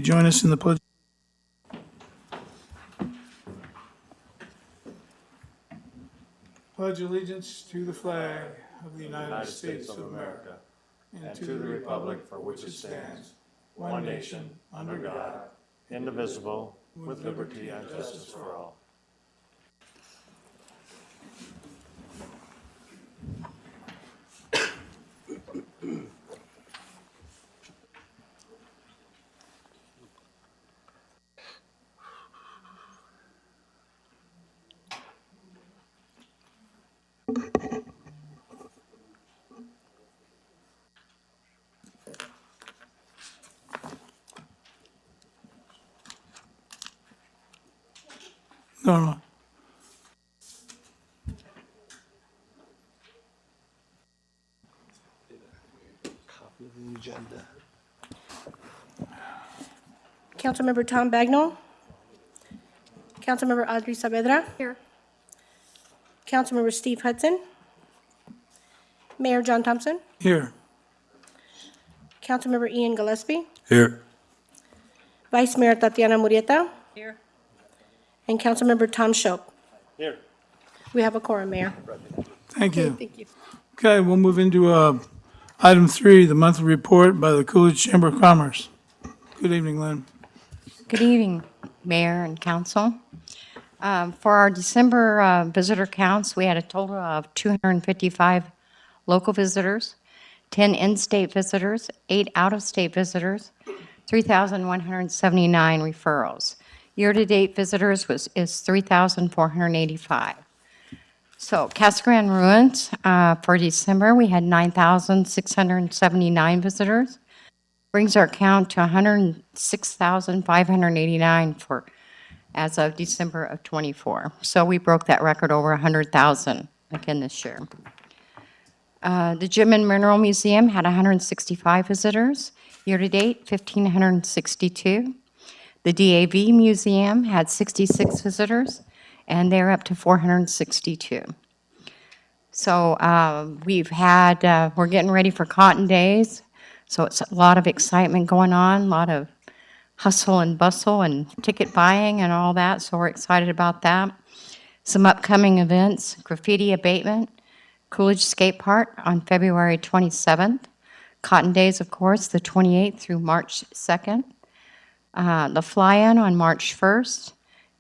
Join us in the pledge. Pledge allegiance to the flag of the United States of America and to the republic for which it stands, one nation, under God, indivisible, with liberty and justice for all. Norma. Copy of the agenda. Councilmember Tom Bagnall. Councilmember Audrey Saavedra. Here. Councilmember Steve Hudson. Mayor John Thompson. Here. Councilmember Ian Gillespie. Here. Vice Mayor Tatiana Murrieta. Here. And Councilmember Tom Shope. Here. We have a quorum, Mayor. Thank you. Thank you. Okay, we'll move into item 3, the monthly report by the Coolidge Chamber of Commerce. Good evening, Lynn. Good evening, Mayor and Council. For our December visitor counts, we had a total of 255 local visitors, 10 in-state visitors, 8 out-of-state visitors, 3,179 referrals. Year-to-date visitors is 3,485. So Casa Grande Ruins, for December, we had 9,679 visitors. Brings our count to 106,589 for as of December of '24. So we broke that record over 100,000 again this year. The Gem and Mineral Museum had 165 visitors. Year-to-date, 1,562. The DAV Museum had 66 visitors, and they're up to 462. So we're getting ready for Cotton Days, so it's a lot of excitement going on, a lot of hustle and bustle and ticket buying and all that, so we're excited about that. Some upcoming events: graffiti abatement, Coolidge Skate Park on February 27th, Cotton Days, of course, the 28th through March 2nd, the Fly-In on March 1st,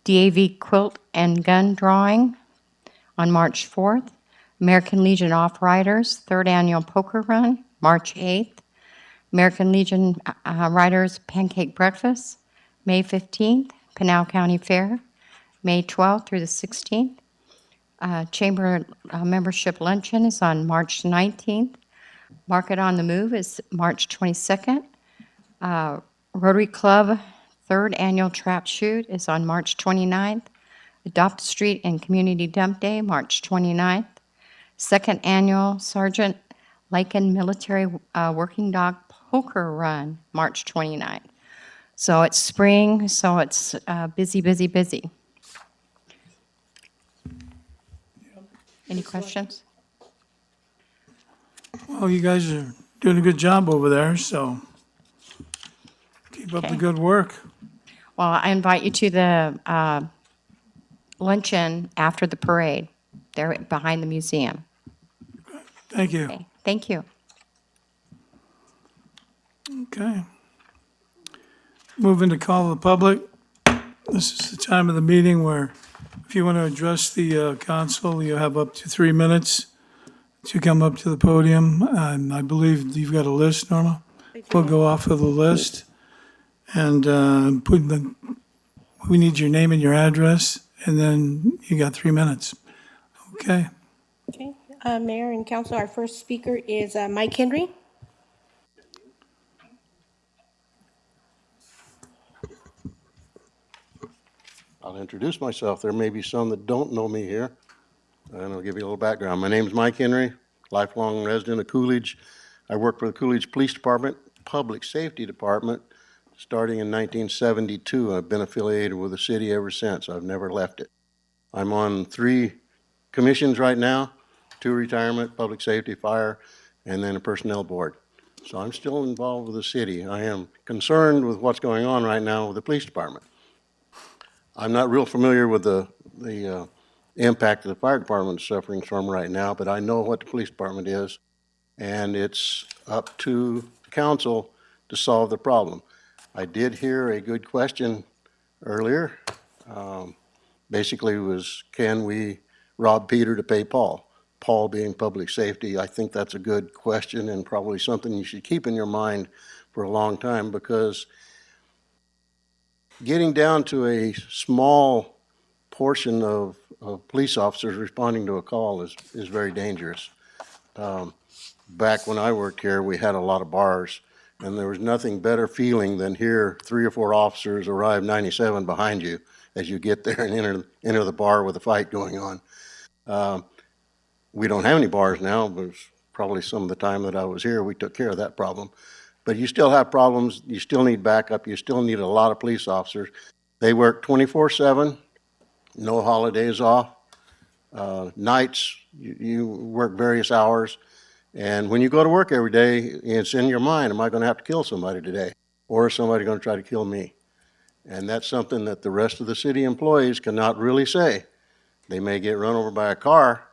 DAV Quilt and Gun Drawing on March 4th, American Legion Off-Riders, 3rd Annual Poker Run, March 8th, American Legion Riders Pancake Breakfast, May 15th, Pinal County Fair, May 12th through the 16th. Chamber Membership Luncheon is on March 19th. Market on the Move is March 22nd. Rotary Club 3rd Annual Trap Shoot is on March 29th. Adopt a Street and Community Dump Day, March 29th. 2nd Annual Sergeant Lycan Military Working Dog Poker Run, March 29th. So it's spring, so it's busy, busy, busy. Any questions? Well, you guys are doing a good job over there, so keep up the Okay. good work. Well, I invite you to the luncheon after the parade. They're behind the museum. Thank you. Okay, thank you. Okay. Moving to call the public. This is the time of the meeting where if you want to address the council, you have up to 3 minutes to come up to the podium. And I believe you've got a list, Norma. We'll go off of the list and we need your name and your address, and then you got 3 minutes. Okay. Okay, Mayor and Council, our first speaker is Mike Henry. I'll introduce myself. There may be some that don't know me here, and I'll give you a little background. My name's Mike Henry, lifelong resident of Coolidge. I work for the Coolidge Police Department, Public Safety Department, starting in 1972. I've been affiliated with the city ever since. I've never left it. I'm on 3 commissions right now, 2 retirement, public safety, fire, and then a personnel board. So I'm still involved with the city. I am concerned with what's going on right now with the police department. I'm not real familiar with the impact that the fire department is suffering from right now, but I know what the police department is, and it's up to council to solve the problem. I did hear a good question earlier. Basically was, can we rob Peter to pay Paul? Paul being public safety, I think that's a good question and probably something you should keep in your mind for a long time, because getting down to a small portion of police officers responding to a call is very dangerous. Back when I worked here, we had a lot of bars, and there was nothing better feeling than hear 3 or 4 officers arrive 97 behind you as you get there and enter the bar with a fight going on. We don't have any bars now, but it's probably some of the time that I was here, we took care of that problem. But you still have problems, you still need backup, you still need a lot of police officers. They work 24/7, no holidays off. Nights, you work various hours. And when you go to work every day, it's in your mind, am I going to have to kill somebody today? Or is somebody going to try to kill me? And that's something that the rest of the city employees cannot really say. They may get run over by a car.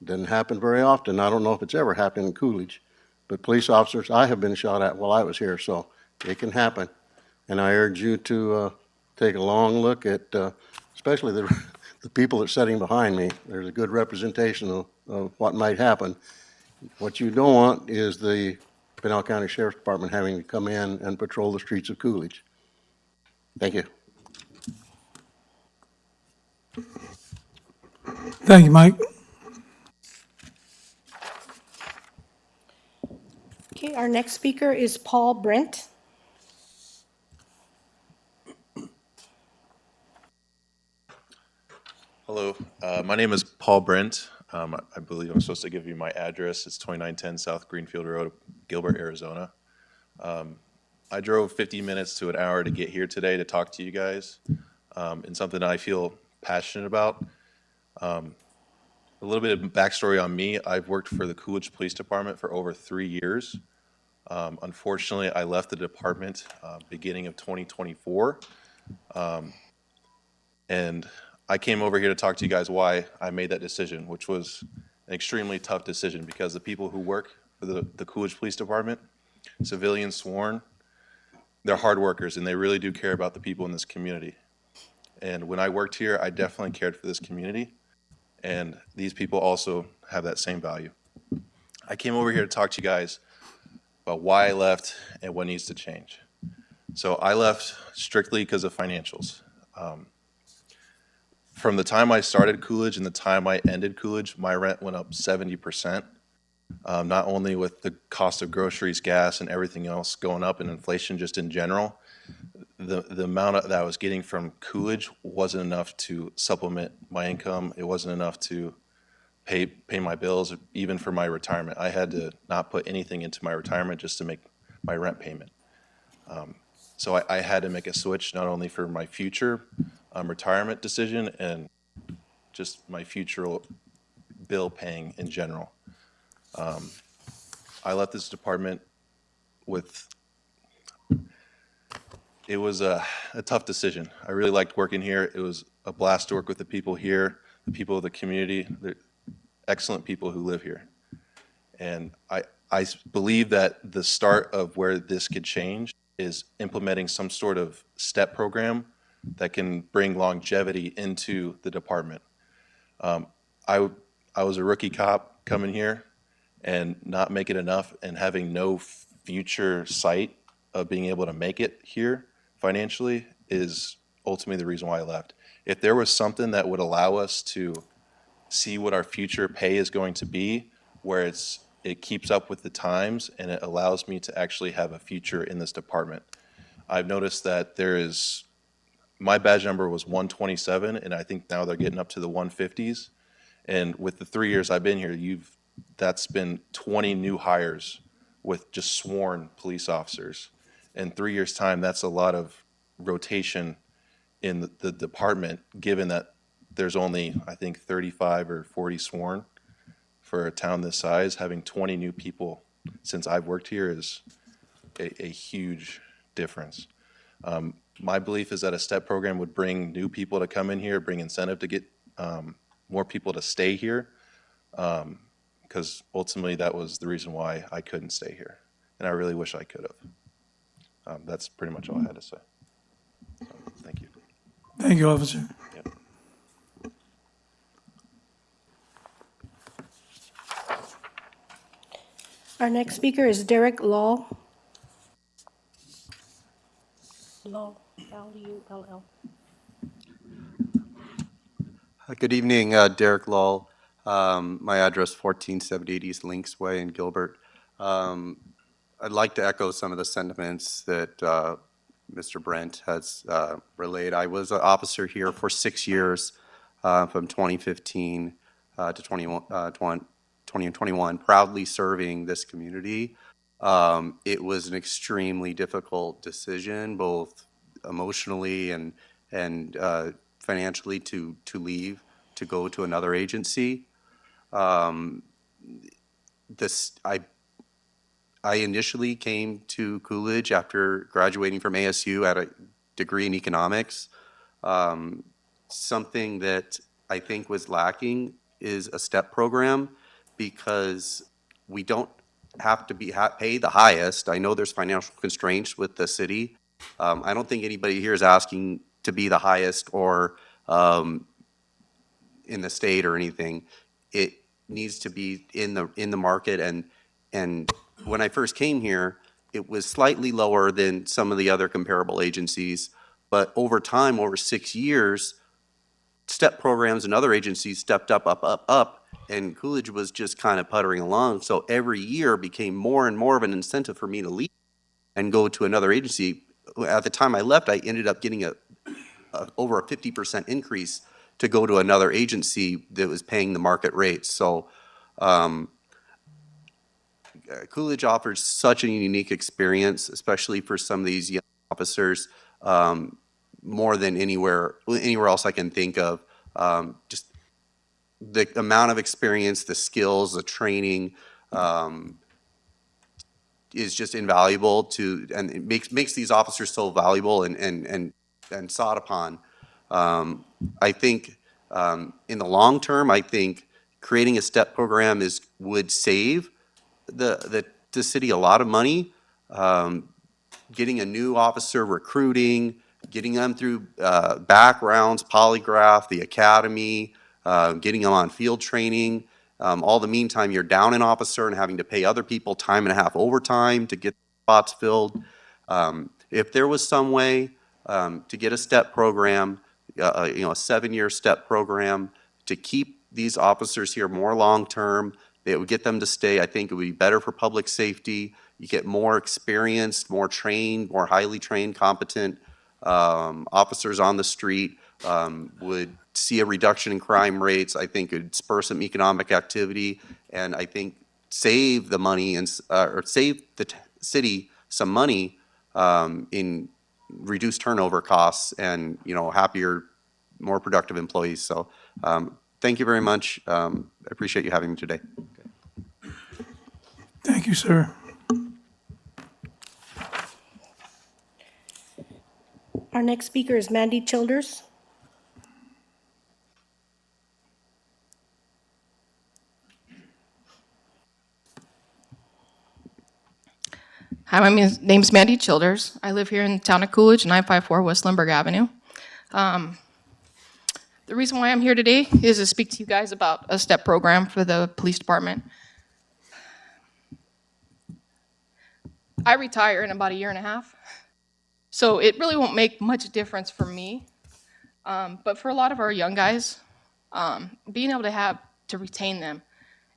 Doesn't happen very often. I don't know if it's ever happened in Coolidge. But police officers, I have been shot at while I was here, so it can happen. And I urge you to take a long look at, especially the people that are sitting behind me. There's a good representation of what might happen. What you don't want is the Pinal County Sheriff's Department having to come in and patrol the streets of Coolidge. Thank you. Thank you, Mike. Okay, our next speaker is Paul Brent. Hello, my name is Paul Brent. I believe I'm supposed to give you my address. It's 2910 South Greenfield Road, Gilbert, Arizona. I drove 50 minutes to an hour to get here today to talk to you guys, and something I feel passionate about. A little bit of backstory on me. I've worked for the Coolidge Police Department for over 3 years. Unfortunately, I left the department beginning of 2024. And I came over here to talk to you guys why I made that decision, which was an extremely tough decision because the people who work for the Coolidge Police Department, civilians sworn, they're hard workers and they really do care about the people in this community. And when I worked here, I definitely cared for this community, and these people also have that same value. I came over here to talk to you guys about why I left and what needs to change. So I left strictly because of financials. From the time I started Coolidge and the time I ended Coolidge, my rent went up 70%. Not only with the cost of groceries, gas, and everything else going up, and inflation just in general, the amount that I was getting from Coolidge wasn't enough to supplement my income. It wasn't enough to pay my bills, even for my retirement. I had to not put anything into my retirement just to make my rent payment. So I had to make a switch, not only for my future retirement decision and just my future bill paying in general. I left this department with, it was a tough decision. I really liked working here. It was a blast to work with the people here, the people of the community, the excellent people who live here. And I believe that the start of where this could change is implementing some sort of step program that can bring longevity into the department. I was a rookie cop coming here and not making enough and having no future sight of being able to make it here financially is ultimately the reason why I left. If there was something that would allow us to see what our future pay is going to be, where it keeps up with the times and it allows me to actually have a future in this department. I've noticed that my badge number was 127, and I think now they're getting up to the 150s. And with the 3 years I've been here, that's been 20 new hires with just sworn police officers. In 3 years' time, that's a lot of rotation in the department, given that there's only, I think, 35 or 40 sworn for a town this size. Having 20 new people since I've worked here is a huge difference. My belief is that a STEP program would bring new people to come in here, bring incentive to get more people to stay here, because ultimately that was the reason why I couldn't stay here, and I really wish I could have. That's pretty much all I had to say. So, thank you. Thank you, officer. Yep. Our next speaker is Derek Law. Law, Lull. Good evening, Derek Lull. My address 1478 East Links Way in Gilbert. I'd like to echo some of the sentiments that Mr. Brent has relayed. I was an officer here for 6 years, from 2015 to 2021, proudly serving this community. It was an extremely difficult decision, both emotionally and financially, to leave, to go to another agency. This I initially came to Coolidge after graduating from ASU at a degree in economics. Something that I think was lacking is a STEP program, because we don't have to pay the highest. I know there's financial constraints with the city. I don't think anybody here is asking to be the highest or in the state or anything. It needs to be in the market, and when I first came here, it was slightly lower than some of the other comparable agencies, but over time, over 6 years, STEP programs and other agencies stepped up, and Coolidge was just kind of puttering along. So every year became more and more of an incentive for me to leave and go to another agency. At the time I left, I ended up getting over a 50% increase to go to another agency that was paying the market rates. So Coolidge offers such a unique experience, especially for some of these young officers, more than anywhere else I can think of. Just the amount of experience, the skills, the training is just invaluable and it makes these officers so valuable and sought upon. I think in the long term, I think creating a STEP program would save the city a lot of money. Getting a new officer, recruiting, getting them through backgrounds, polygraph, the academy, getting them on field training. All the meantime, you're down an officer and having to pay other people time and a half overtime to get spots filled. If there was some way to get a STEP program, a 7-year STEP program, to keep these officers here more long-term, it would get them to stay. I think it would be better for public safety. You get more experienced, more trained, more highly trained, competent officers on the street, would see a reduction in crime rates. I think it would spur some economic activity, and I think save the money or save the city some money in reduced turnover costs and happier, more productive employees. So thank you very much. I appreciate you having me today. Thank you, sir. Our next speaker is Mandy Childers. Hi, my name's Mandy Childers. I live here in the town of Coolidge, 954 West Lindbergh Avenue. The reason why I'm here today is to speak to you guys about a STEP program for the police department. I retire in about a year and a half, so it really won't make much difference for me. But for a lot of our young guys, being able to retain them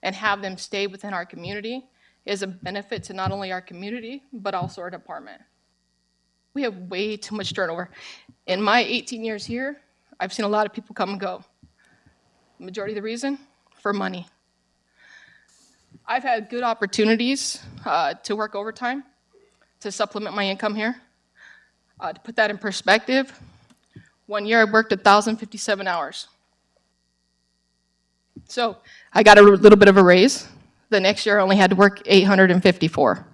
and have them stay within our community is a benefit to not only our community, but also our department. We have way too much turnover. In my 18 years here, I've seen a lot of people come and go. Majority of the reason? For money. I've had good opportunities to work overtime to supplement my income here. To put that in perspective, 1 year I worked 1,057 hours. So I got a little bit of a raise, The next year, I only had to work 854.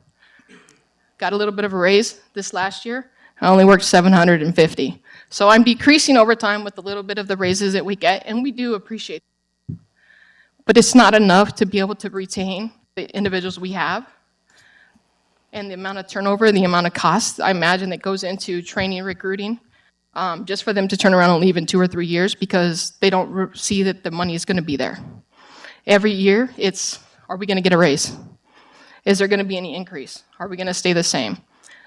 Got a little bit of a raise this last year. I only worked 750. So I'm decreasing over time with a little bit of the raises that we get, and we do appreciate it. But it's not enough to be able to retain the individuals we have. And the amount of turnover, the amount of cost, I imagine, that goes into training and recruiting, just for them to turn around and leave in 2 or 3 years because they don't see that the money is going to be there. Every year, it's, are we going to get a raise? Is there going to be any increase? Are we going to stay the same?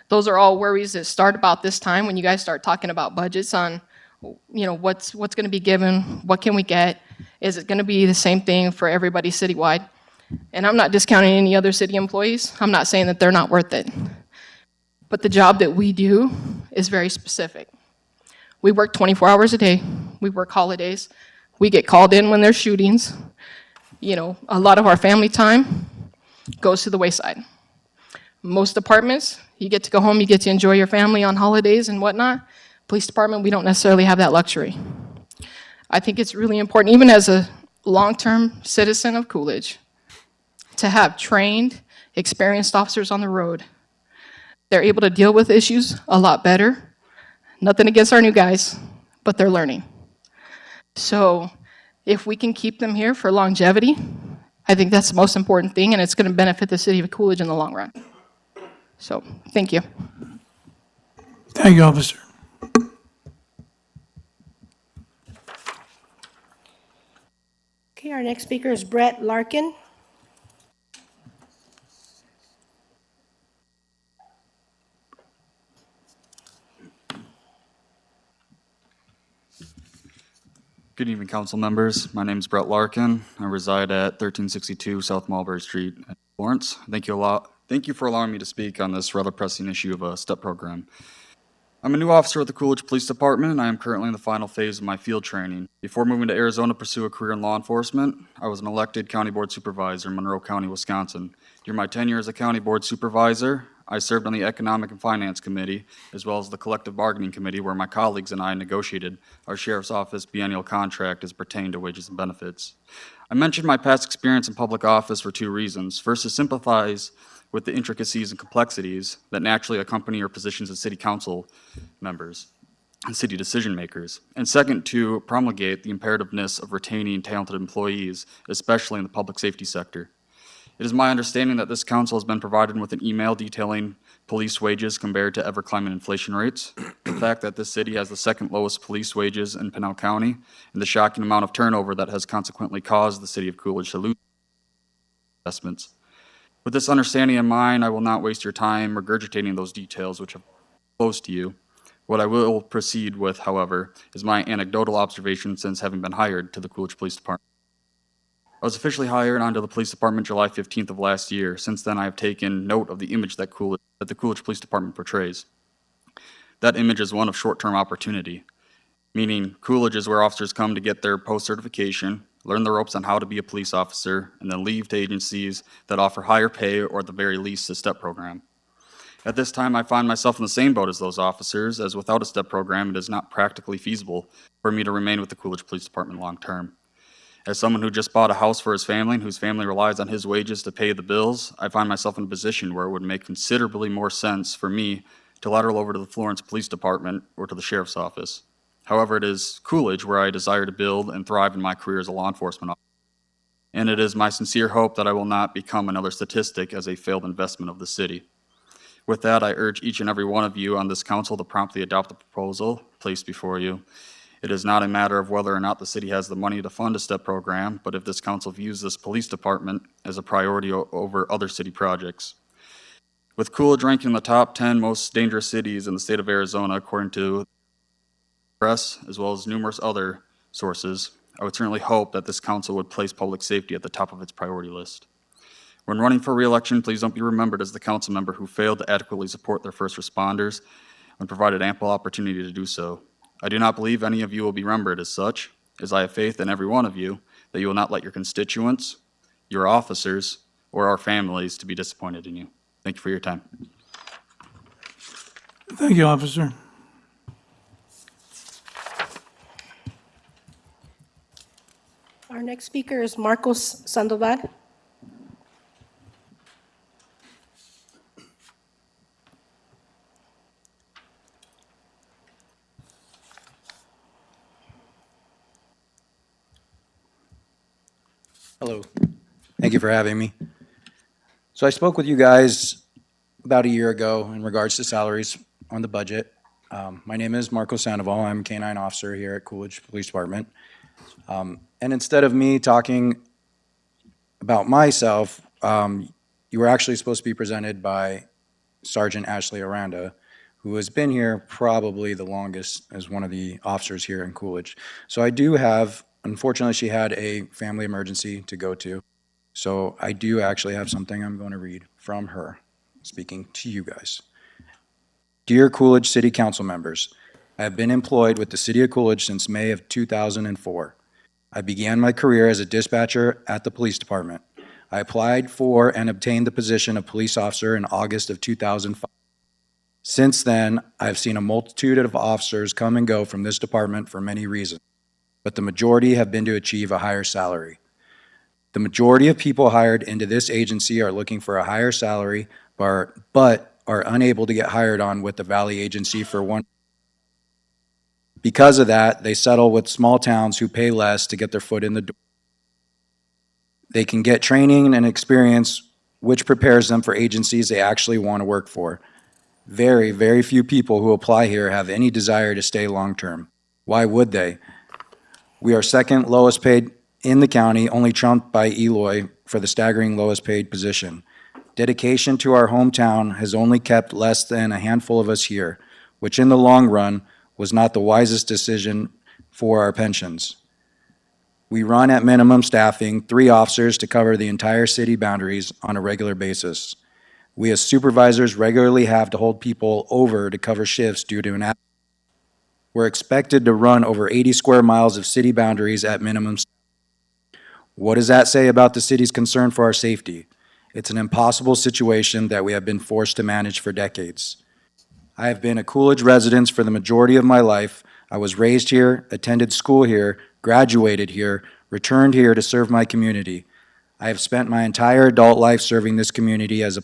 Those are all worries that start about this time when you guys start talking about budgets on, what's going to be given, what can we get? Is it going to be the same thing for everybody citywide? And I'm not discounting any other city employees. I'm not saying that they're not worth it. But the job that we do is very specific. We work 24 hours a day. We work holidays. We get called in when there's shootings. A lot of our family time goes to the wayside. Most departments, you get to go home, you get to enjoy your family on holidays and whatnot. Police department, we don't necessarily have that luxury. I think it's really important, even as a long-term citizen of Coolidge, to have trained, experienced officers on the road. They're able to deal with issues a lot better. Nothing against our new guys, but they're learning. So if we can keep them here for longevity, I think that's the most important thing, and it's going to benefit the city of Coolidge in the long run. So, thank you. Thank you, officer. Okay, our next speaker is Brett Larkin. Good evening, council members. My name is Brett Larkin. I reside at 1362 South Mulberry Street in Florence. Thank you for allowing me to speak on this rather pressing issue of a STEP program. I'm a new officer with the Coolidge Police Department, and I am currently in the final phase of my field training. Before moving to Arizona to pursue a career in law enforcement, I was an elected county board supervisor in Monroe County, Wisconsin. During my tenure as a county board supervisor, I served on the Economic and Finance Committee, as well as the Collective Bargaining Committee, where my colleagues and I negotiated our Sheriff's Office biennial contract as pertained to wages and benefits. I mentioned my past experience in public office for 2 reasons. First, to sympathize with the intricacies and complexities that naturally accompany your positions as city council members and city decision makers. And second, to promulgate the imperativeness of retaining talented employees, especially in the public safety sector. It is my understanding that this council has been provided with an email detailing police wages compared to ever-climbing inflation rates, the fact that this city has the second lowest police wages in Pinal County, and the shocking amount of turnover that has consequently caused the city of Coolidge to lose investments. With this understanding in mind, I will not waste your time regurgitating those details which have close to you. What I will proceed with, however, is my anecdotal observation since having been hired to the Coolidge Police Department. I was officially hired onto the police department July 15th of last year. Since then, I have taken note of the image that the Coolidge Police Department portrays. That image is one of short-term opportunity, meaning Coolidge is where officers come to get their post-certification, learn the ropes on how to be a police officer, and then leave to agencies that offer higher pay or at the very least a STEP program. At this time, I find myself in the same boat as those officers, as without a STEP program, it is not practically feasible for me to remain with the Coolidge Police Department long-term. As someone who just bought a house for his family and whose family relies on his wages to pay the bills, I find myself in a position where it would make considerably more sense for me to lateral over to the Florence Police Department or to the Sheriff's Office. However, it is Coolidge where I desire to build and thrive in my career as a law enforcement officer. And it is my sincere hope that I will not become another statistic as a failed investment of the city. With that, I urge each and every one of you on this council to promptly adopt the proposal placed before you. It is not a matter of whether or not the city has the money to fund a STEP program, but if this council views this police department as a priority over other city projects. With Coolidge ranking in the top 10 most dangerous cities in the state of Arizona, according to the press, as well as numerous other sources, I would certainly hope that this council would place public safety at the top of its priority list. When running for re-election, please don't be remembered as the council member who failed to adequately support their first responders when provided ample opportunity to do so. I do not believe any of you will be remembered as such, as I have faith in every one of you that you will not let your constituents, your officers, or our families to be disappointed in you. Thank you for your time. Thank you, officer. Our next speaker is Marcos Sandoval. Hello. Thank you for having me. So I spoke with you guys about a year ago in regards to salaries on the budget. My name is Marco Sandoval. I'm a K-9 officer here at Coolidge Police Department. And instead of me talking about myself, you were actually supposed to be presented by Sergeant Ashley Aranda, who has been here probably the longest as one of the officers here in Coolidge. So I do have, unfortunately, she had a family emergency to go to. So I do actually have something I'm going to read from her, speaking to you guys. Dear Coolidge City Council members, I have been employed with the City of Coolidge since May of 2004. I began my career as a dispatcher at the police department. I applied for and obtained the position of police officer in August of 2005. Since then, I have seen a multitude of officers come and go from this department for many reasons, but the majority have been to achieve a higher salary. The majority of people hired into this agency are looking for a higher salary, but are unable to get hired on with the Valley agency for one. Because of that, they settle with small towns who pay less to get their foot in the door. They can get training and experience, which prepares them for agencies they actually want to work for. Very, very few people who apply here have any desire to stay long term. Why would they? We are second lowest paid in the county, only trumped by Eloy for the staggering lowest paid position. Dedication to our hometown has only kept less than a handful of us here, which in the long run was not the wisest decision for our pensions. We run at minimum staffing, 3 officers to cover the entire city boundaries on a regular basis. We as supervisors regularly have to hold people over to cover shifts due to an absence. We're expected to run over 80 square miles of city boundaries at minimum. What does that say about the city's concern for our safety? It's an impossible situation that we have been forced to manage for decades. I have been a Coolidge resident for the majority of my life. I was raised here, attended school here, graduated here, returned here to serve my community. I have spent my entire adult life serving this community as a.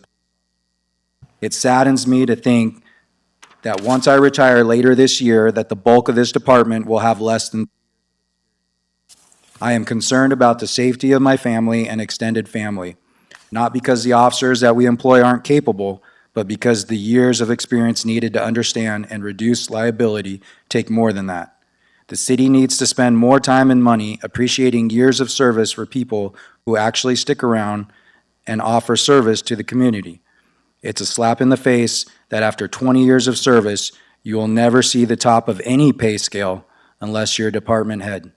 It saddens me to think that once I retire later this year, that the bulk of this department will have less than. I am concerned about the safety of my family and extended family, not because the officers that we employ aren't capable, but because the years of experience needed to understand and reduce liability take more than that. The city needs to spend more time and money appreciating years of service for people who actually stick around and offer service to the community. It's a slap in the face that after 20 years of service, you will never see the top of any pay scale unless you're a department head.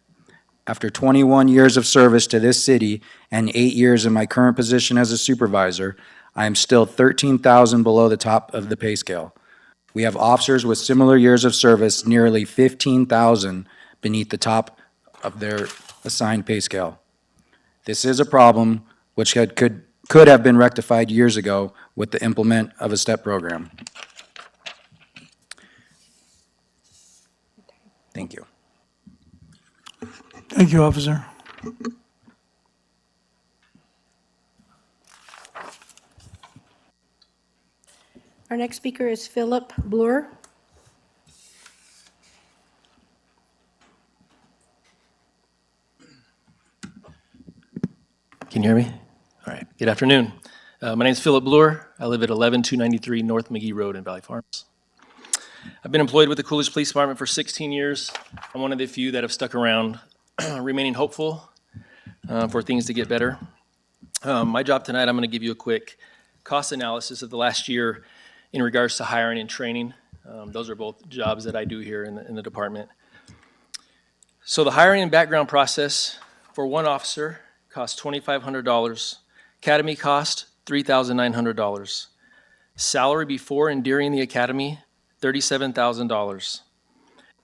After 21 years of service to this city and 8 years in my current position as a supervisor, I am still 13,000 below the top of the pay scale. We have officers with similar years of service nearly 15,000 beneath the top of their assigned pay scale. This is a problem which could have been rectified years ago with the implement of a STEP program. Thank you. Thank you, officer. Our next speaker is Philip Bloor. Can you hear me? All right. Good afternoon. My name is Philip Bloor. I live at 11293 North McGee Road in Valley Farms. I've been employed with the Coolidge Police Department for 16 years. I'm one of the few that have stuck around, remaining hopeful for things to get better. My job tonight, I'm going to give you a quick cost analysis of the last year in regards to hiring and training. Those are both jobs that I do here in the department. So the hiring and background process for one officer cost $2,500. Academy cost $3,900. Salary before and during the academy, $37,000.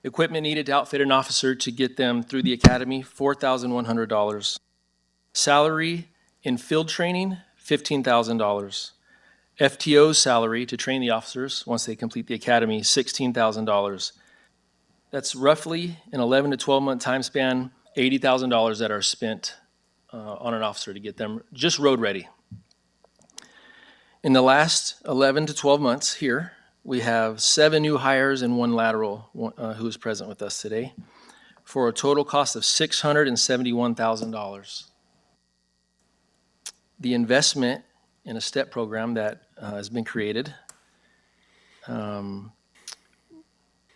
Equipment needed to outfit an officer to get them through the academy, $4,100. Salary in field training, $15,000. FTO's salary to train the officers once they complete the academy, $16,000. That's roughly an 11 to 12 month time span, $80,000 that are spent on an officer to get them just road ready. In the last 11 to 12 months here, we have 7 new hires and 1 lateral who is present with us today for a total cost of $671,000. The investment in a STEP program that has been created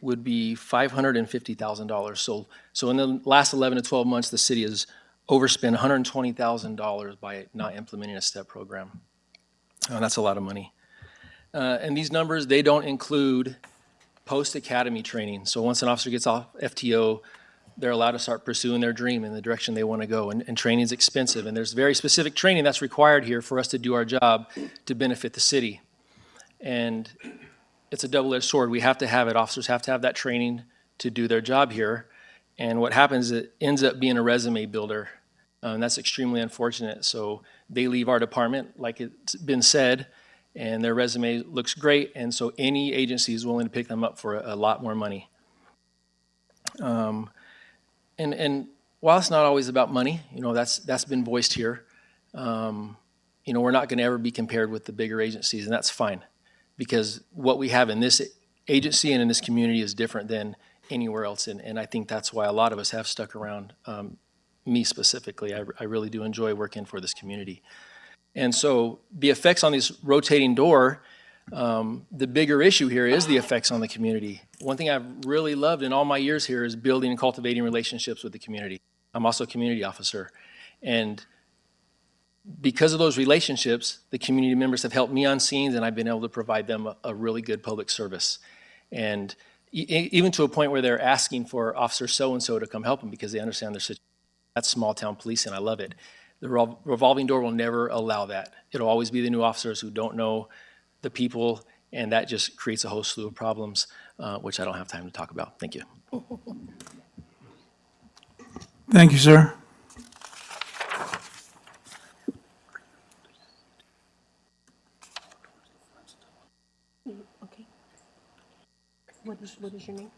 would be $550,000. So in the last 11 to 12 months, the city has overspent $120,000 by not implementing a STEP program. That's a lot of money. And these numbers, they don't include post-academy training. So once an officer gets off FTO, they're allowed to start pursuing their dream in the direction they want to go. And training is expensive. And there's very specific training that's required here for us to do our job to benefit the city. And it's a double-edged sword. We have to have it. Officers have to have that training to do their job here. And what happens is it ends up being a resume builder. And that's extremely unfortunate. So they leave our department, like it's been said, and their resume looks great. And so any agency is willing to pick them up for a lot more money. And while it's not always about money, that's been voiced here. We're not going to ever be compared with the bigger agencies, and that's fine, because what we have in this agency and in this community is different than anywhere else. And I think that's why a lot of us have stuck around. Me specifically, I really do enjoy working for this community. And so the effects on this rotating door, the bigger issue here is the effects on the community. One thing I've really loved in all my years here is building and cultivating relationships with the community. I'm also a community officer. And because of those relationships, the community members have helped me on scenes, and I've been able to provide them a really good public service. And even to a point where they're asking for Officer so-and-so to come help them because they understand their situation. That's small town policing. I love it. The revolving door will never allow that. It'll always be the new officers who don't know the people, and that just creates a whole slew of problems, which I don't have time to talk about. Thank you. Thank you, sir. Okay. What is your name?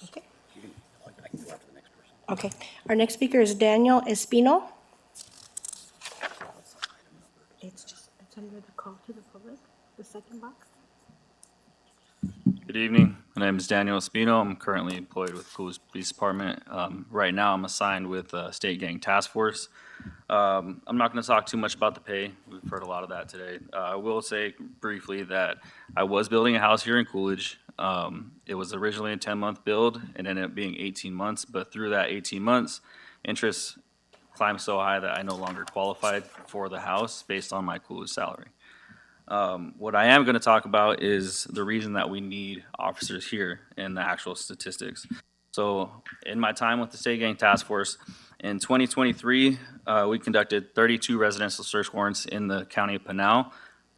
Okay. Okay. Our next speaker is Daniel Espino. It's under the call to the public, the second box. Good evening. My name is Daniel Espino. I'm currently employed with Coolidge Police Department. Right now, I'm assigned with State Gang Task Force. I'm not going to talk too much about the pay. We've heard a lot of that today. I will say briefly that I was building a house here in Coolidge. It was originally a 10-month build and ended up being 18 months. But through that 18 months, interest climbed so high that I no longer qualified for the house based on my Coolidge salary. What I am going to talk about is the reason that we need officers here and the actual statistics. So in my time with the State Gang Task Force, in 2023, we conducted 32 residential search warrants in the county of Pinal.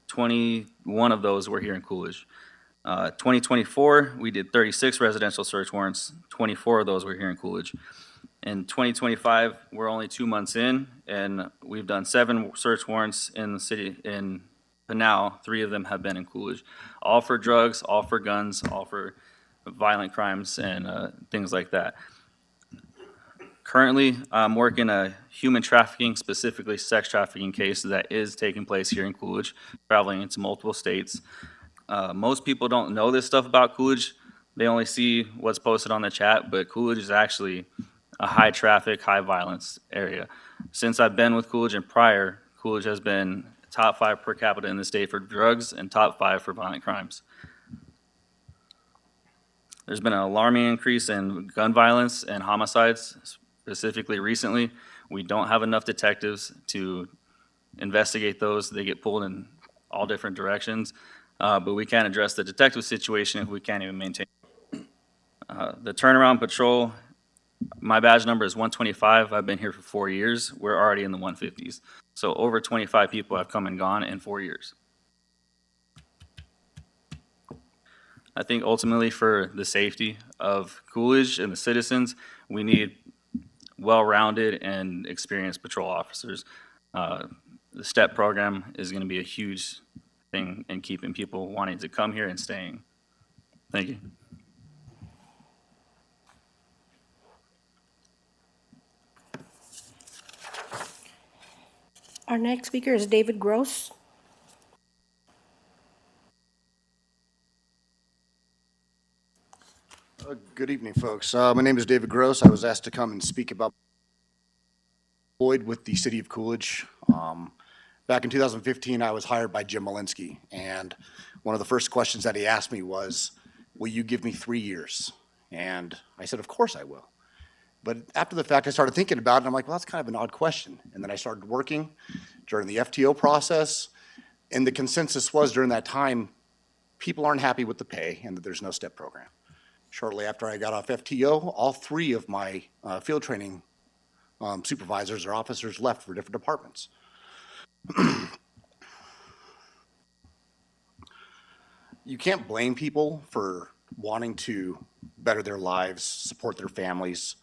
21 of those were here in Coolidge. 2024, we did 36 residential search warrants. 24 of those were here in Coolidge. In 2025, we're only 2 months in, and we've done 7 search warrants in the city in Pinal. 3 of them have been in Coolidge, all for drugs, all for guns, all for violent crimes and things like that. Currently, I'm working a human trafficking, specifically sex trafficking case that is taking place here in Coolidge, traveling into multiple states. Most people don't know this stuff about Coolidge. They only see what's posted on the chat, but Coolidge is actually a high traffic, high violence area. Since I've been with Coolidge and prior, Coolidge has been top 5 per capita in the state for drugs and top 5 for violent crimes. There's been an alarming increase in gun violence and homicides, specifically recently. We don't have enough detectives to investigate those. They get pulled in all different directions, but we can't address the detective situation if we can't even maintain. The turnaround patrol, my badge number is 125. I've been here for 4 years. We're already in the 150s. So over 25 people have come and gone in 4 years. I think ultimately for the safety of Coolidge and the citizens, we need well-rounded and experienced patrol officers. The STEP program is going to be a huge thing in keeping people wanting to come here and staying. Thank you. Our next speaker is David Gross. Good evening, folks. My name is David Gross. I was asked to come and speak about employed with the city of Coolidge. Back in 2015, I was hired by Jim Malinsky, and one of the first questions that he asked me was, "Will you give me 3 years?" And I said, "Of course I will." But after the fact, I started thinking about it, and I'm like, well, that's kind of an odd question. And then I started working during the FTO process, and the consensus was during that time, people aren't happy with the pay and that there's no STEP program. Shortly after I got off FTO, all three of my field training supervisors or officers left for different departments. You can't blame people for wanting to better their lives, support their families,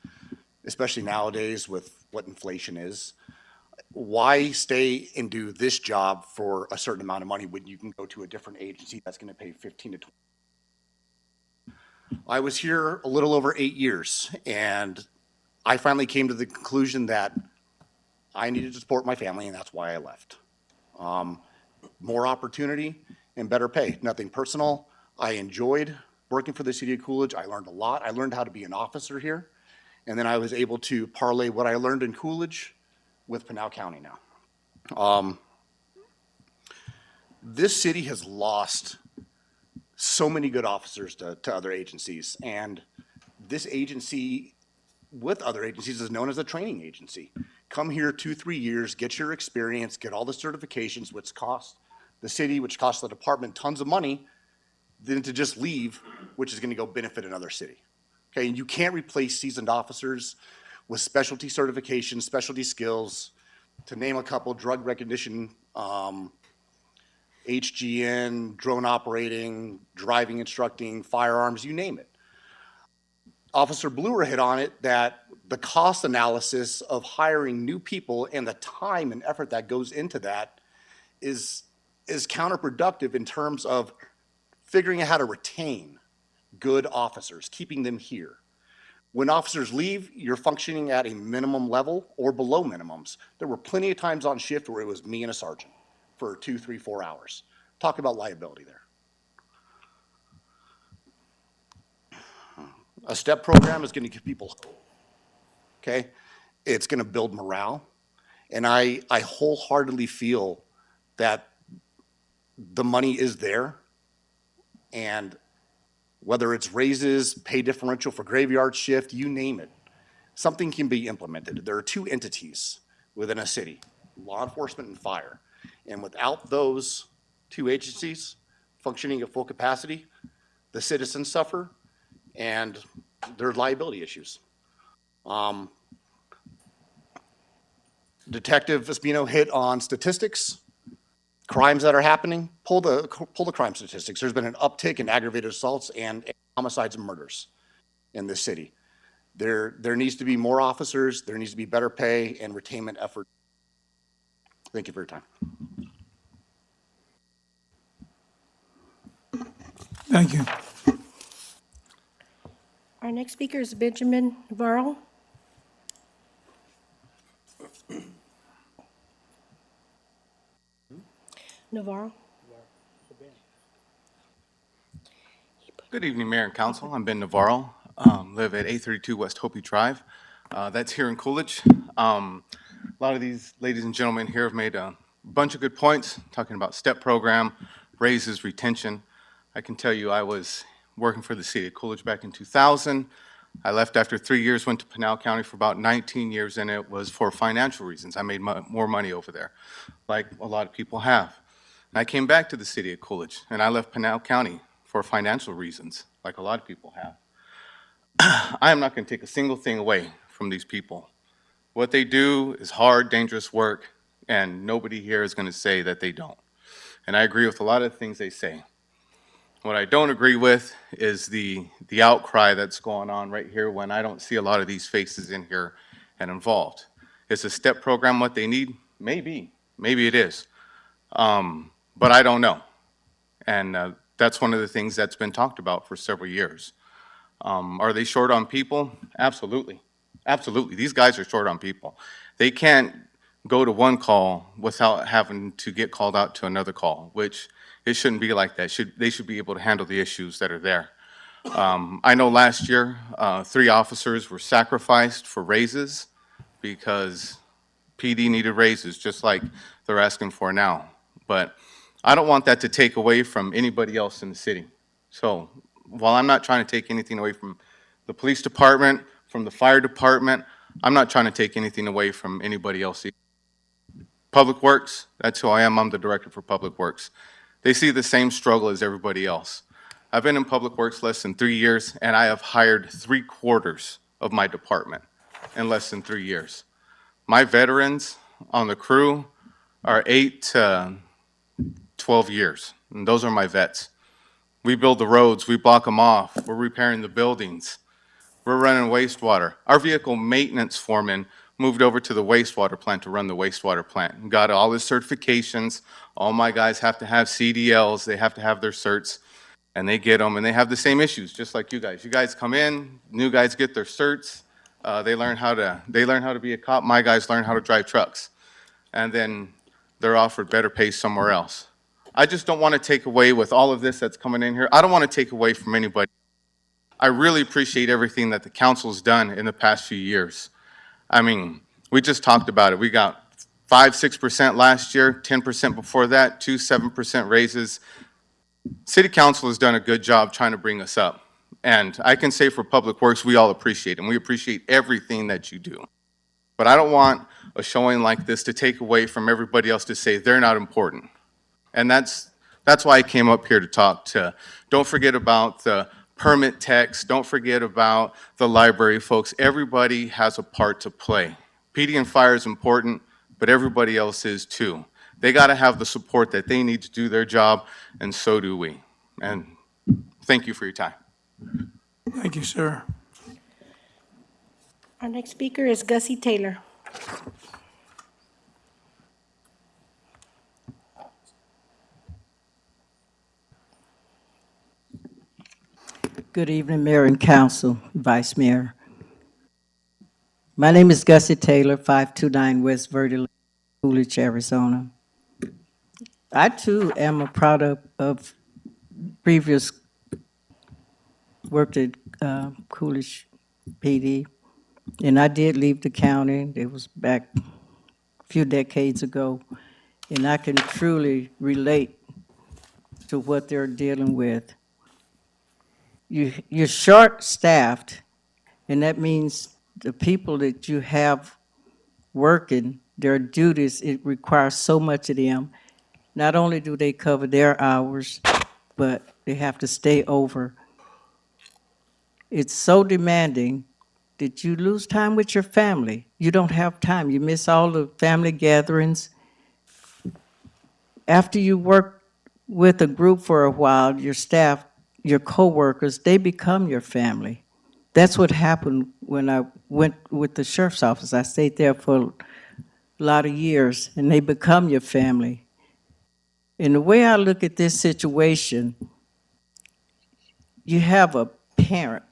especially nowadays with what inflation is. Why stay and do this job for a certain amount of money when you can go to a different agency that's going to pay 15 to 20? I was here a little over 8 years, and I finally came to the conclusion that I needed to support my family, and that's why I left. More opportunity and better pay. Nothing personal. I enjoyed working for the city of Coolidge. I learned a lot. I learned how to be an officer here, and then I was able to parlay what I learned in Coolidge with Pinal County now. This city has lost so many good officers to other agencies, and this agency with other agencies is known as a training agency. Come here 2-3 years, get your experience, get all the certifications, which cost the city, which costs the department tons of money, than to just leave, which is going to go benefit another city. Okay, and you can't replace seasoned officers with specialty certifications, specialty skills. To name a couple, drug recognition, HGN, drone operating, driving instructing, firearms, you name it. Officer Bluer hit on it that the cost analysis of hiring new people and the time and effort that goes into that is counterproductive in terms of figuring out how to retain good officers, keeping them here. When officers leave, you're functioning at a minimum level or below minimums. There were plenty of times on shift where it was me and a sergeant for 2, 3, 4 hours. Talk about liability there. A STEP program is going to give people hope, okay? It's going to build morale. And I wholeheartedly feel that the money is there. And whether it's raises, pay differential for graveyard shift, you name it, something can be implemented. There are two entities within a city, law enforcement and fire. And without those two agencies functioning at full capacity, the citizens suffer and there are liability issues. Detective Espino hit on statistics, crimes that are happening. Pull the crime statistics. There's been an uptick in aggravated assaults and homicides and murders in this city. There needs to be more officers. There needs to be better pay and retainment effort. Thank you for your time. Thank you. Our next speaker is Benjamin Navarro. Navarro. Good evening, Mayor and Council. I'm Ben Navarro. Live at 832 West Hopi Drive. That's here in Coolidge. A lot of these ladies and gentlemen here have made a bunch of good points, talking about STEP program, raises, retention. I can tell you I was working for the city of Coolidge back in 2000. I left after 3 years, went to Pinal County for about 19 years, and it was for financial reasons. I made more money over there, like a lot of people have. And I came back to the city of Coolidge, and I left Pinal County for financial reasons, like a lot of people have. I am not going to take a single thing away from these people. What they do is hard, dangerous work, and nobody here is going to say that they don't. And I agree with a lot of the things they say. What I don't agree with is the outcry that's going on right here when I don't see a lot of these faces in here and involved. Is a STEP program what they need? Maybe. Maybe it is. But I don't know. And that's one of the things that's been talked about for several years. Are they short on people? Absolutely. Absolutely. These guys are short on people. They can't go to one call without having to get called out to another call, which it shouldn't be like that. They should be able to handle the issues that are there. I know last year, 3 officers were sacrificed for raises because PD needed raises, just like they're asking for now. But I don't want that to take away from anybody else in the city. So while I'm not trying to take anything away from the police department, from the fire department, I'm not trying to take anything away from anybody else. Public Works, that's who I am. I'm the director for Public Works. They see the same struggle as everybody else. I've been in Public Works less than 3 years, and I have hired 3/4 of my department in less than 3 years. My veterans on the crew are 8 to 12 years, and those are my vets. We build the roads, we block them off, we're repairing the buildings, we're running wastewater. Our vehicle maintenance foreman moved over to the wastewater plant to run the wastewater plant and got all his certifications. All my guys have to have CDLs, they have to have their certs, and they get them, and they have the same issues, just like you guys. You guys come in, new guys get their certs, they learn how to be a cop. My guys learn how to drive trucks, and then they're offered better pay somewhere else. I just don't want to take away with all of this that's coming in here. I don't want to take away from anybody. I really appreciate everything that the council's done in the past few years. I mean, we just talked about it. We got 5-6% last year, 10% before that, 7% raises. City Council has done a good job trying to bring us up. And I can say for Public Works, we all appreciate it, and we appreciate everything that you do. But I don't want a showing like this to take away from everybody else to say they're not important. And that's why I came up here to talk to. Don't forget about the permit techs. Don't forget about the library folks. Everybody has a part to play. PD and fire is important, but everybody else is too. They got to have the support that they need to do their job, and so do we. And thank you for your time. Thank you, sir. Our next speaker is Gussie Taylor. Good evening, Mayor and Council, Vice Mayor. My name is Gussie Taylor, 529 West Verde Lane, Coolidge, Arizona. I too am a product of previous worked at Coolidge PD, and I did leave the county. It was back a few decades ago, and I can truly relate to what they're dealing with. You're short-staffed, and that means the people that you have working, their duties, it requires so much of them. Not only do they cover their hours, but they have to stay over. It's so demanding that you lose time with your family. You don't have time. You miss all the family gatherings. After you work with a group for a while, your staff, your coworkers, they become your family. That's what happened when I went with the sheriff's office. I stayed there for a lot of years, and they become your family. And the way I look at this situation, you have a parent,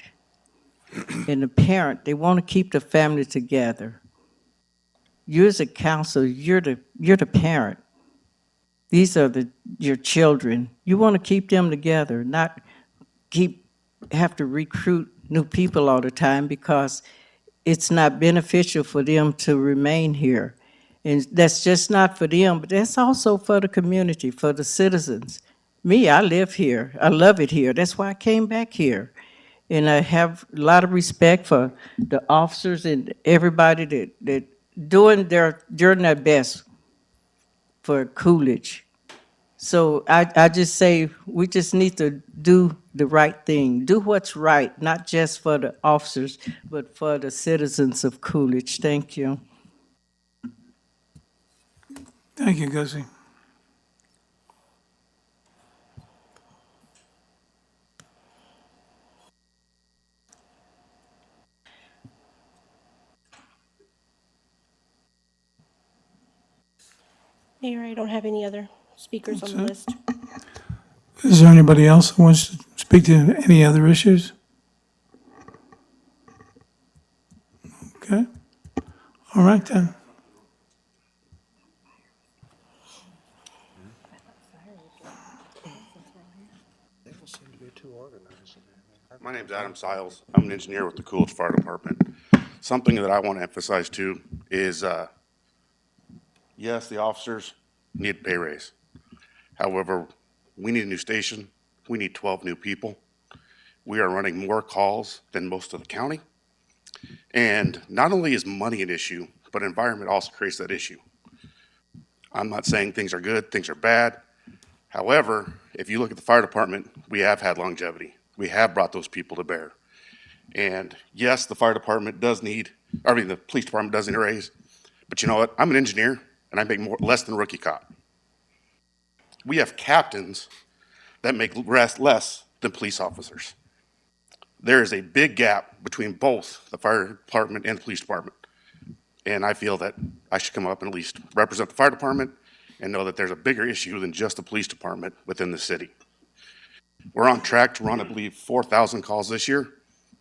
and the parent, they want to keep the family together. You as a counselor, you're the parent. These are your children. You want to keep them together, not have to recruit new people all the time, because it's not beneficial for them to remain here. And that's just not for them, but that's also for the community, for the citizens. Me, I live here. I love it here. That's why I came back here. And I have a lot of respect for the officers and everybody that doing their best for Coolidge. So I just say we just need to do the right thing. Do what's right, not just for the officers, but for the citizens of Coolidge. Thank you. Thank you, Gussie. Mayor, I don't have any other speakers on the list. Is there anybody else who wants to speak to any other issues? Okay. All right, then. My name's Adam Siles. I'm an engineer with the Coolidge Fire Department. Something that I want to emphasize too is Yes, the officers need a pay raise. However, we need a new station. We need 12 new people. We are running more calls than most of the county. And not only is money an issue, but environment also creates that issue. I'm not saying things are good, things are bad. However, if you look at the fire department, we have had longevity. We have brought those people to bear. And yes, the fire department does need, the police department does need a raise. But you know what? I'm an engineer and I make less than a rookie cop. We have captains that make less than police officers. There is a big gap between both the fire department and the police department. And I feel that I should come up and at least represent the fire department and know that there's a bigger issue than just the police department within the city. We're on track to run, I believe, 4,000 calls this year,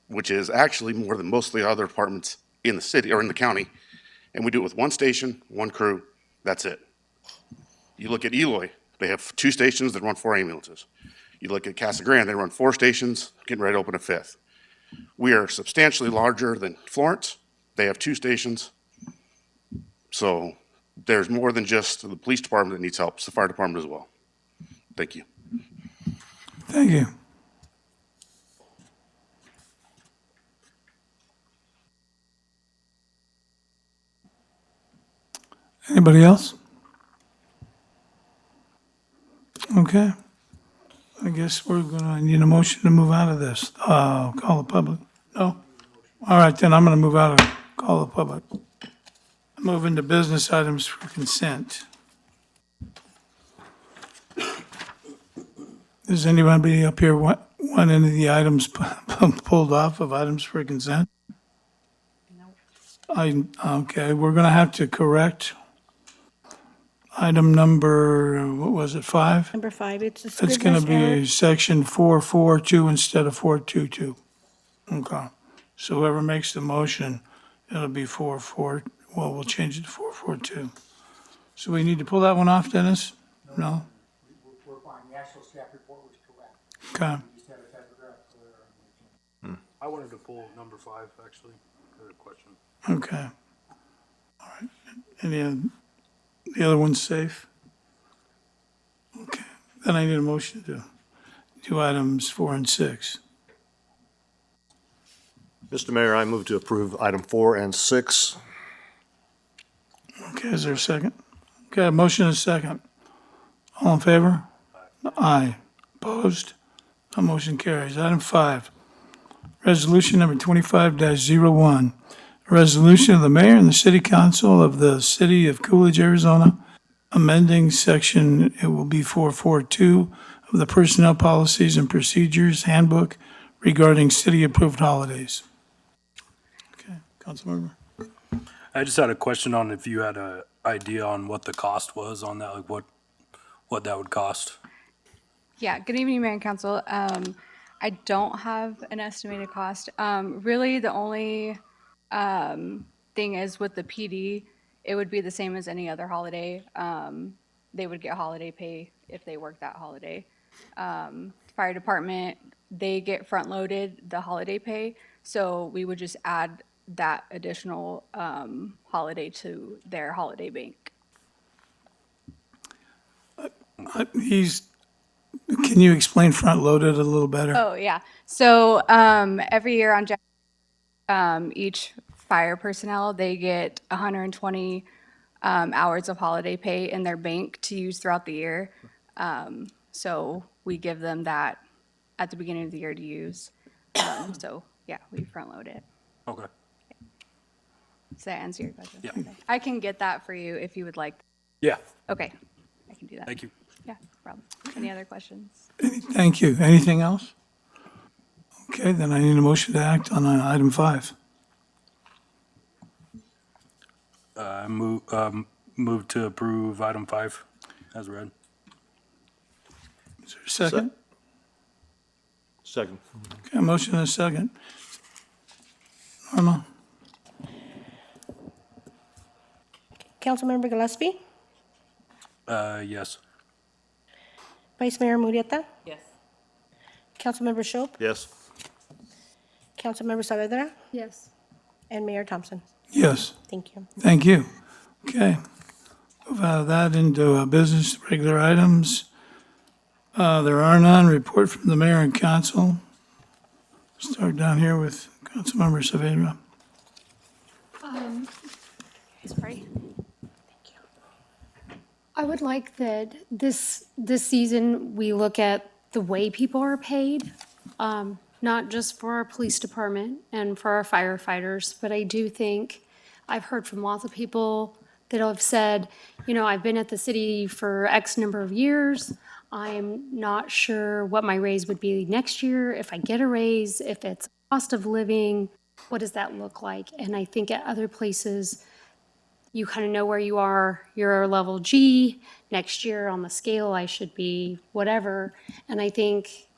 which is actually more than most of the other departments in the city or in the county. And we do it with one station, one crew, that's it. You look at Eloy, they have 2 stations that run 4 ambulances. You look at Casa Grande, they run 4 stations, getting ready to open a 5th. We are substantially larger than Florence. They have 2 stations. So there's more than just the police department that needs help, it's the fire department as well. Thank you. Thank you. Anybody else? Okay. I guess we're gonna need a motion to move out of this. Call the public. No? All right, then I'm gonna move out of call the public. Move into business items for consent. Does anybody up here want any of the items pulled off of items for consent? Okay, we're gonna have to correct item number, what was it, 5? Number 5, it's a It's gonna scrivener's error. be section 442 instead of 422. Okay, so whoever makes the motion, it'll be we'll change it to 442. So we need to pull that one off, Dennis? No? We're fine. The actual staff report was correct. Okay, We just had a typograph error. I wanted to pull number 5, actually. I had a question. okay. All right, any of the other ones safe? Okay, then I need a motion to do items 4 and 6. Mr. Mayor, I move to approve item 4 and 6. Okay, is there a second? Okay, a motion is second. All in favor? Aye. Opposed? A motion carries. Item 5, resolution number 25-01. A resolution of the mayor and the city council of the city of Coolidge, Arizona, amending section, it will be 442 of the Personnel Policies and Procedures Handbook regarding city-approved holidays. Okay, Councilmember. I just had a question on if you had an idea on what the cost was on that, like what that would cost. Yeah, good evening, Mayor and Council. I don't have an estimated cost. Really, the only thing is with the PD, it would be the same as any other holiday. They would get holiday pay if they work that holiday. Fire department, they get front-loaded the holiday pay, so we would just add that additional holiday to their holiday bank. Can you explain front-loaded a little better? Oh, yeah. So every year on each fire personnel, they get 120 hours of holiday pay in their bank to use throughout the year. So we give them that at the beginning of the year to use. So, yeah, we front load it. Okay. Does that answer your question? Yeah. Okay. I can get that for you if you would like. Yeah. Okay, I can do that. Thank you. Yeah, no problem. Any other questions? Thank you. Anything else? Okay, then I need a motion to act on item 5. Move to approve item 5 as read. Is there a second? Second. Okay, a motion and a second. Norma? Councilmember Gillespie? Yes. Vice Mayor Murieta? Yes. Councilmember Shope? Yes. Councilmember Saavedra? Yes. And Mayor Thompson? Yes. Thank you. Thank you. Okay. Move out of that into business, regular items. There are none. Report from the mayor and council. Start down here with Councilmember Saavedra. Sorry. I would like that this season, we look at the way people are paid, not just for our police department and for our firefighters, but I do think, I've heard from lots of people that have said, you know, I've been at the city for X number of years. I'm not sure what my raise would be next year, if I get a raise, if it's cost of living, what does that look like? And I think at other places, you kind of know where you are. You're a level G. Next year on the scale, I should be whatever. And I think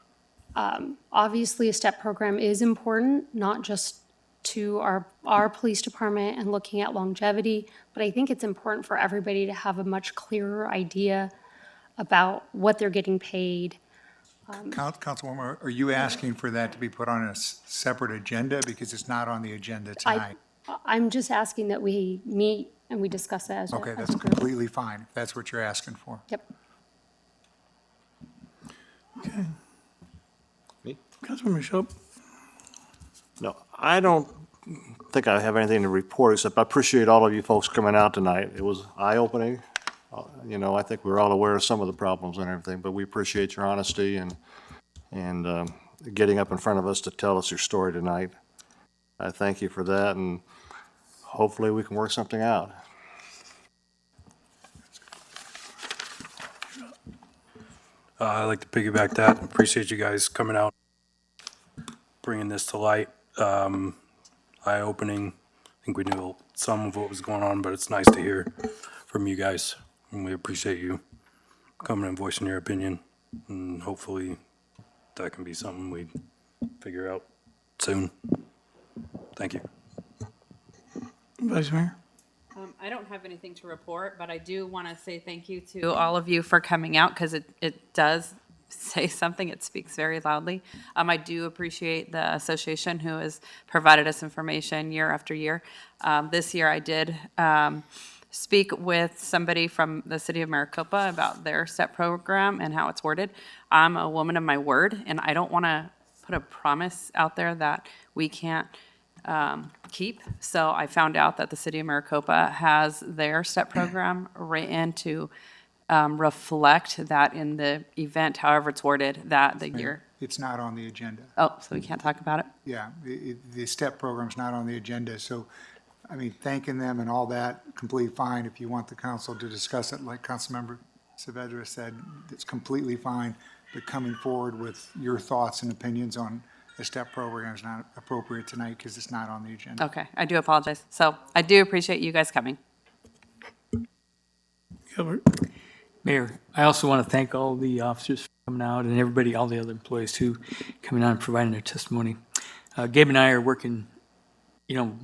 obviously a STEP program is important, not just to our police department and looking at longevity, but I think it's important for everybody to have a much clearer idea about what they're getting paid. Councilwoman, are you asking for that to be put on a separate agenda? Because it's not on the agenda tonight. I'm just asking that we meet and we discuss it as a Okay, as that's a group. completely fine, if that's what you're asking for. Yep. Okay. Me? Councilmember Shope. No, I don't think I have anything to report, except I appreciate all of you folks coming out tonight. It was eye-opening. You know, I think we're all aware of some of the problems and everything, but we appreciate your honesty and getting up in front of us to tell us your story tonight. I thank you for that, and hopefully we can work something out. I'd like to piggyback that. Appreciate you guys coming out, bringing this to light. Eye-opening. I think we knew some of what was going on, but it's nice to hear from you guys. And we appreciate you coming and voicing your opinion. And hopefully that can be something we figure out soon. Thank you. Vice Mayor. I don't have anything to report, but I do want to say thank you to all of you for coming out, because it does say something. It speaks very loudly. I do appreciate the association who has provided us information year after year. This year I did speak with somebody from the city of Maricopa about their STEP program and how it's worded. I'm a woman of my word, and I don't want to put a promise out there that we can't keep. So I found out that the city of Maricopa has their STEP program written to reflect that in the event, however it's worded, that the year. It's not on the agenda. Oh, so we can't talk about it? Yeah, the STEP program's not on the agenda, so, I mean, thanking them and all that, completely fine. If you want the council to discuss it, like Councilmember Saavedra said, it's completely fine. But coming forward with your thoughts and opinions on the STEP program is not appropriate tonight because it's not on the agenda. Okay, I do apologize. So I do appreciate you guys coming. Gilbert. Mayor, I also want to thank all the officers for coming out and everybody, all the other employees too, coming out and providing their testimony. Gabe and I are working,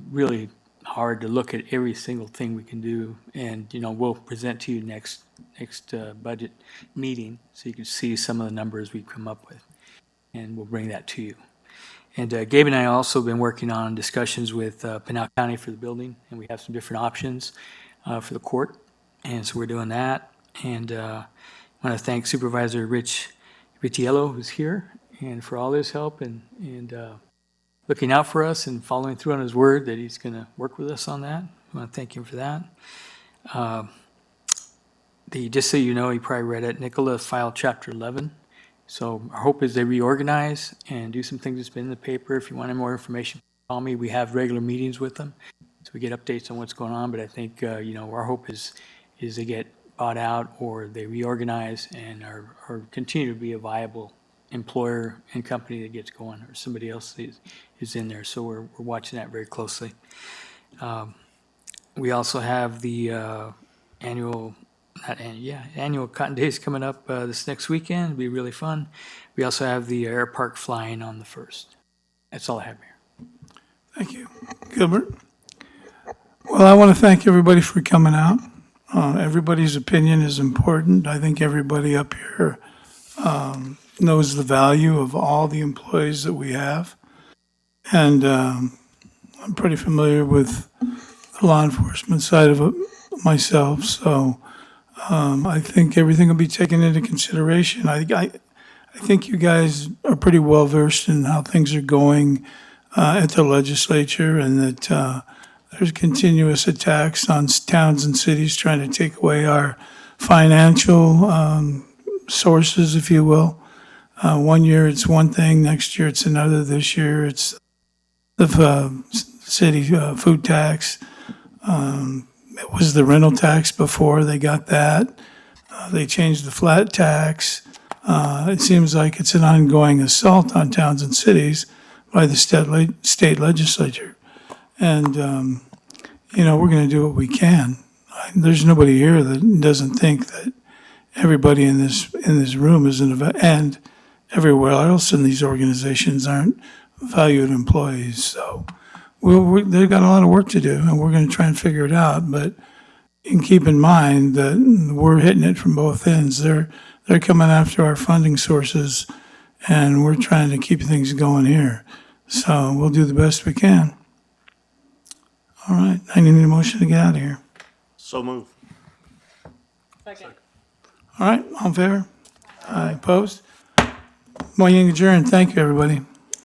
really hard to look at every single thing we can do. And, we'll present to you next budget meeting so you can see some of the numbers we've come up with. And we'll bring that to you. And Gabe and I also been working on discussions with Pinal County for the building, and we have some different options for the court. And so we're doing that. And I want to thank Supervisor Rich Vitiello, who's here, and for all his help and looking out for us and following through on his word that he's going to work with us on that. I want to thank him for that. Just so you know, you probably read it, Nicola filed Chapter 11. So our hope is they reorganize and do some things that's been in the paper. If you want any more information, call me. We have regular meetings with them, so we get updates on what's going on. But I think, our hope is they get bought out or they reorganize and are continue to be a viable employer and company that gets going, or somebody else is in there. So we're watching that very closely. We also have the annual Cotton Days coming up this next weekend. It'll be really fun. We also have the air park flying on the 1st. That's all I have, Mayor. Thank you. Gilbert. Well, I want to thank everybody for coming out. Everybody's opinion is important. I think everybody up here knows the value of all the employees that we have. And I'm pretty familiar with the law enforcement side of it myself, so I think everything will be taken into consideration. I think you guys are pretty well versed in how things are going at the legislature, and that there's continuous attacks on towns and cities trying to take away our financial sources, if you will. One year it's one thing, next year it's another. This year it's the city food tax. It was the rental tax before, they got that. They changed the flat tax. It seems like it's an ongoing assault on towns and cities by the state legislature. And, we're going to do what we can. There's nobody here that doesn't think that everybody in this room is and everywhere else in these organizations aren't valued employees. So they've got a lot of work to do, and we're going to try and figure it out. But you can keep in mind that we're hitting it from both ends. They're coming after our funding sources, and we're trying to keep things going here. So we'll do the best we can. All right, I need a motion to get out of here. So move. Second. All right, all in favor? Opposed? Meeting adjourned. Thank you, everybody.